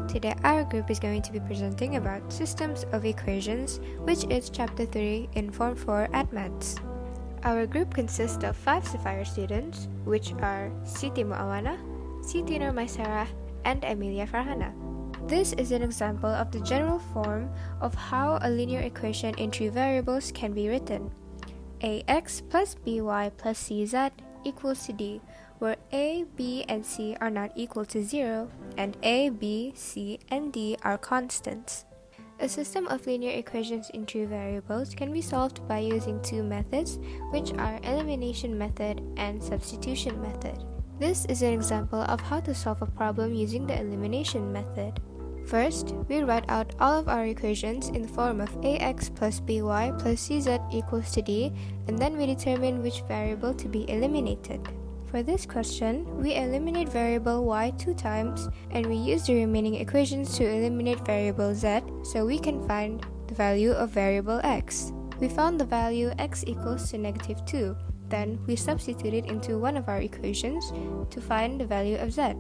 Today our group is going to be presenting about systems of equations, which is chapter 3 in form 4 Addmaths. Our group consists of 5 Sapphire students, which are Siti Muawana, Siti Nurmaisarah, and Emilia Farhana. This is an example of the general form of how a linear equation in 3 variables can be written. ax plus by plus cz equals to d, where a, b, and c are not equal to 0, and a, b, c, and d are constants. A system of linear equations in 3 variables can be solved by using 2 methods, which are elimination method and substitution method. This is an example of how to solve a problem using the elimination method. First, we write out all of our equations in the form of ax plus by plus cz equals to d, and then we determine which variable to be eliminated. For this question, we eliminate variable y 2 times, and we use the remaining equations to eliminate variable z, so we can find the value of variable x. We found the value x equals to negative 2. Then, we substitute it into one of our equations to find the value of z.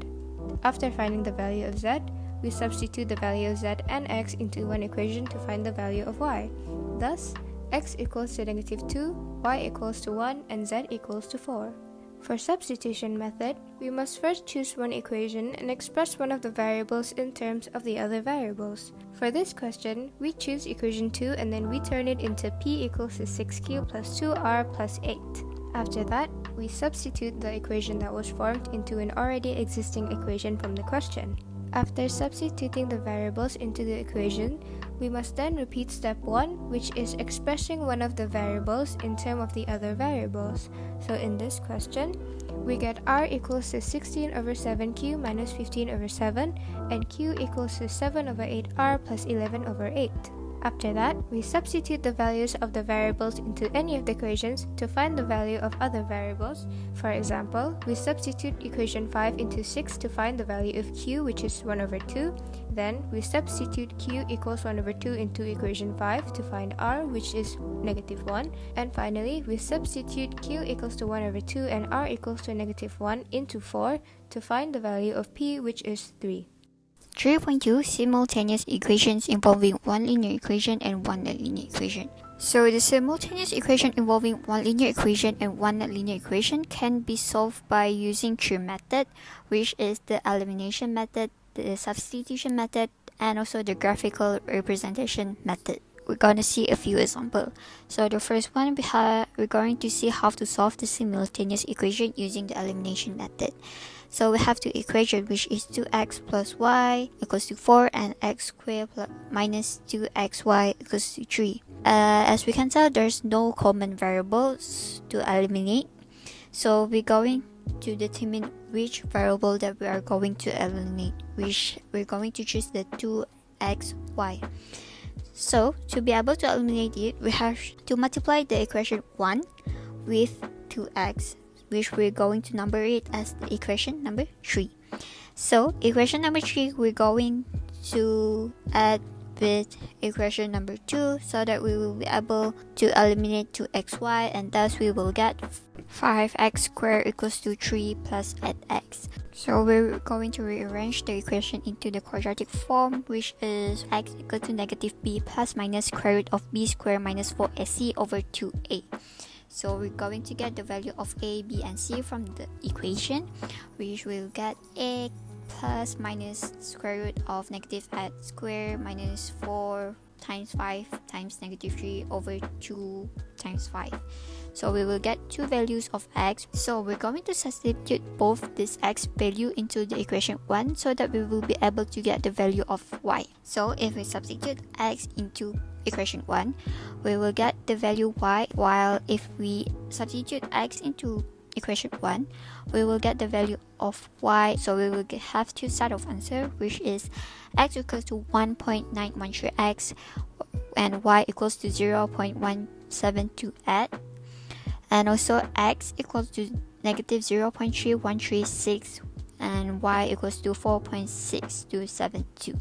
After finding the value of z, we substitute the value of z and x into one equation to find the value of y. Thus, x equals to negative 2, y equals to 1, and z equals to 4. For substitution method, we must first choose one equation and express one of the variables in terms of the other variables. For this question, we choose equation 2 and then we turn it into p equals to 6q plus 2r plus 8. After that, we substitute the equation that was formed into an already existing equation from the question. After substituting the variables into the equation, we must then repeat step 1, which is expressing one of the variables in terms of the other variables. So in this question, we get r equals to 16 over 7q minus 15 over 7, and q equals to 7 over 8r plus 11 over 8. After that, we substitute the values of the variables into any of the equations to find the value of other variables. For example, we substitute equation 5 into 6 to find the value of q, which is 1 over 2. Then, we substitute q equals 1 over 2 into equation 5 to find r, which is negative 1. And finally, we substitute q equals to 1 over 2 and r equals to negative 1 into 4 to find the value of p, which is 3. 3.2 Simultaneous equations involving one linear equation and one nonlinear equation. So the simultaneous equation involving one linear equation and one nonlinear equation can be solved by using 3 methods, which is the elimination method, the substitution method, and also the graphical representation method. We're going to see a few examples. So the first one, we're going to see how to solve the simultaneous equation using the elimination method. So we have 2 equations, which is 2x plus y equals to 4 and x squared minus 2xy equals to 3. As we can tell, there's no common variables to eliminate. So we're going to determine which variable that we are going to eliminate, which we're going to choose the 2xy. So to be able to eliminate it, we have to multiply the equation 1 with 2x, which we're going to number it as the equation number 3. So equation number 3, we're going to add with equation number 2 so that we will be able to eliminate 2xy, and thus we will get 5x squared equals to 3 plus 8x. So we're going to rearrange the equation into the quadratic form, which is x equal to negative b plus minus square root of b squared minus 4ac over 2a. So we're going to get the value of a, b, and c from the equation, which will get a plus minus square root of negative x squared minus 4 times 5 times negative 3 over 2 times 5. So we will get 2 values of x. So we're going to substitute both this x value into the equation 1 so that we will be able to get the value of y. So if we substitute x into equation 1, we will get the value y, while if we substitute x into equation 1, we will get the value of y. So we will have 2 set of answer, which is x equals to 1.913x and y equals to 0.1728, and also x equals to negative 0.3136 and y equals to 4.6272.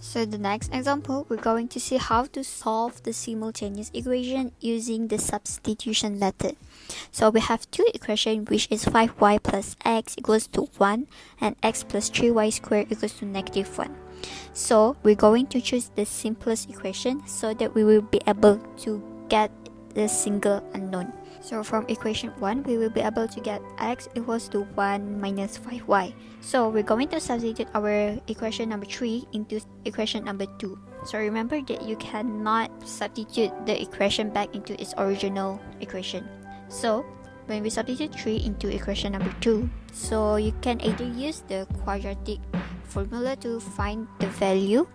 So the next example, we're going to see how to solve the simultaneous equation using the substitution method. So we have two equations, which is 5y plus x equals to 1 and x plus 3y squared equals to -1. So we're going to choose the simplest equation so that we will be able to get the single unknown. So from equation 1, we will be able to get x equals to 1 minus 5y. So we're going to substitute our equation number 3 into equation number 2. So remember that you cannot substitute the equation back into its original equation. So when we substitute 3 into equation number 2, so you can either use the quadratic formula to find the value,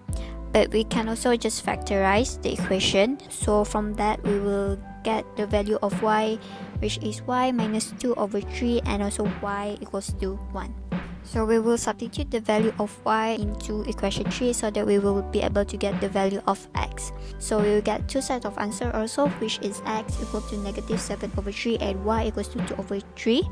but we can also just factorize the equation. So from that, we will get the value of y, which is y minus 2 over 3, and also y equals to 1. So we will substitute the value of y into equation 3 so that we will be able to get the value of x. So we will get two sets of answer also, which is x equal to -7 over 3 and y equals to 2 over 3,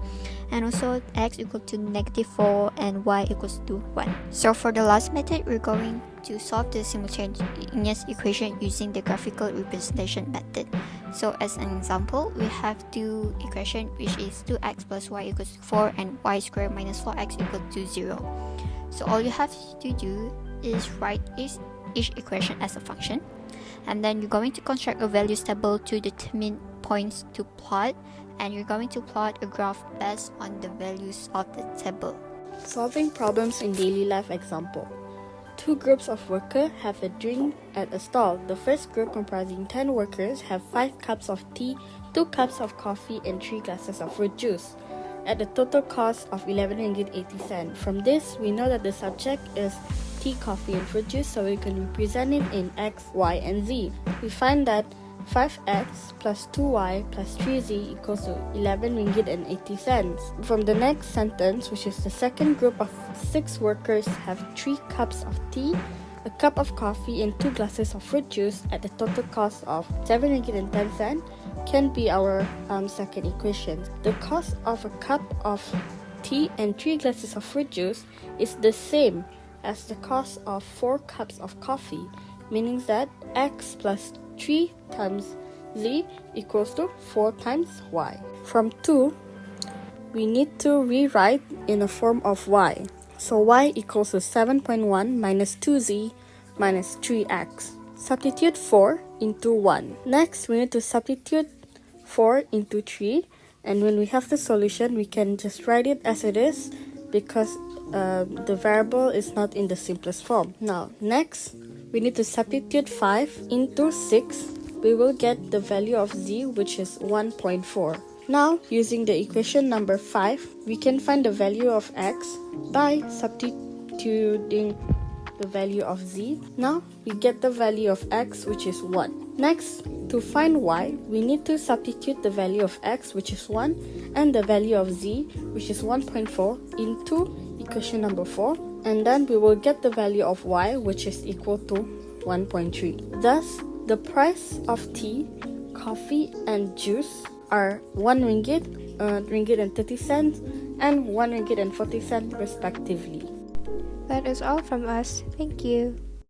and also x equal to -4 and y equals to 1. So for the last method, we're going to solve the simultaneous equation using the graphical representation method. So as an example, we have two equations, which is 2x plus y equals to 4 and y squared minus 4x equal to 0. So all you have to do is write each equation as a function, and then you're going to construct a values table to determine points to plot, and you're going to plot a graph based on the values of the table. Solving problems in daily life example. Two groups of workers have a drink at a stall. The first group, comprising 10 workers, have 5 cups of tea, 2 cups of coffee, and 3 glasses of fruit juice at a total cost of 11 ringgit 80 cents. From this, we know that the subject is tea, coffee, and fruit juice, so we can represent it in x, y, and z. We find that 5x plus 2y plus 3z equals to 11 ringgit and 80 cents. From the next sentence, which is the second group of 6 workers have 3 cups of tea, a cup of coffee, and 2 glasses of fruit juice at the total cost of 7 ringgit and 10 cents, can be our second equation. The cost of a cup of tea and 3 glasses of fruit juice is the same as the cost of 4 cups of coffee, meaning that x plus 3 times z equals to 4 times y. From 2, we need to rewrite in the form of y. So y equals to 7.1 minus 2z minus 3x. Substitute 4 into 1. Next, we need to substitute 4 into 3, and when we have the solution, we can just write it as it is because the variable is not in the simplest form. Now, next, we need to substitute 5 into 6. We will get the value of z, which is 1.4. Now, using the equation number 5, we can find the value of x by substituting the value of z. Now, we get the value of x, which is 1. Next, to find y, we need to substitute the value of x, which is 1, and the value of z, which is 1.4, into equation number 4, and then we will get the value of y, which is equal to 1.3. Thus, the price of tea, coffee, and juice are 1 ringgit, ringgit and 30 cents, and 1 ringgit and 40 cents respectively. That is all from us. Thank you.